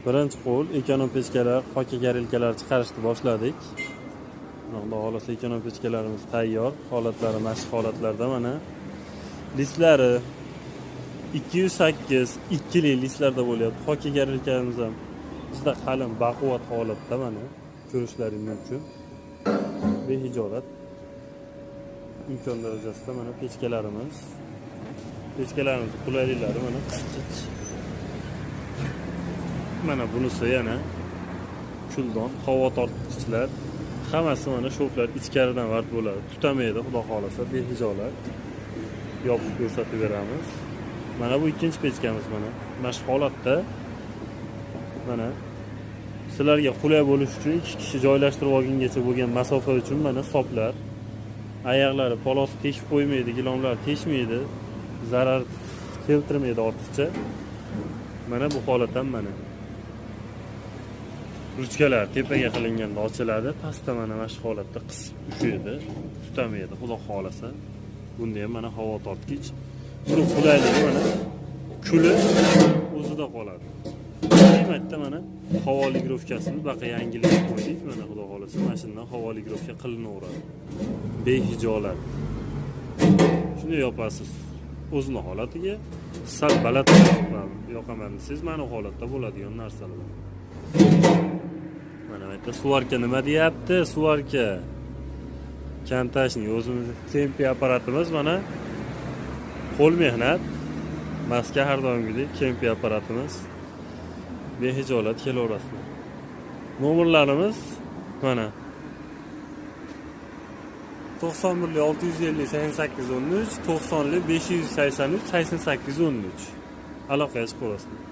Birinchi qo'l ekonom pechkalar, xokagarelkalar chiqarishni boshladik. Xudo xolasa ekonom pechkalarimiz tayyor. Holatlari mashq holatlarda mana. Listlari 208, 2li listlarda bo'lyapti. Xokagarelkamiz ham juda qalin, baquvvat holatda mana. Ko'rishlaringiz mumkin. Behijolat imkon darajasida mana pechkalarimiz. Pechkalarimiz qulayliklari mana qisqich. Mana bunisi yana kuldon, havo tortqichlar. Hammasi mana shoflar ichkaridan vart bo'ladi. Tutamaydi, xudo xolasa, behijolat. Yopib ko'rsatib beramiz. Mana bu ikkinchi pechkamiz mana. Mashq holatda. Mana sizlarga qulay bo'lish uchun 2 kishi joylashtirib olgungacha bo'lgan masofa uchun mana soplar. Oyoqlari polosi teshib qo'ymaydi, gilomlar teshmaydi, zarar keltirmaydi ortiqcha. Mana bu holatdan mana. Ruchkalar tepaga qilinganda ochiladi, pastda mana mashq holatda qisib ushlaydi, tutamaydi, xudo xolasa. Bunda ham mana havo tortgich. Buni qulayligi mana kuli o'zida qoladi. Qiymatda mana havo ligrovkasini baqa yangilab qo'ydik. Mana xudo xolasa mashinadan havo ligrovka qilinaveradi. Behijolat. Shuni yopasiz. O'zining holatiga sal baland yoqaman desangiz mana holatda bo'ladigan narsalar. Mana bu yerda suvarka nima deyapti? Suvarka Kantashning o'zimiz kempi apparatimiz mana qo'l mehnat. Maska har doimgidek kempi apparatimiz. Behijolat kelaverasizlar. Nomerlarimiz mana 91 650 88 13, 90 583 88 13. Aloqaga chiqaverasizlar.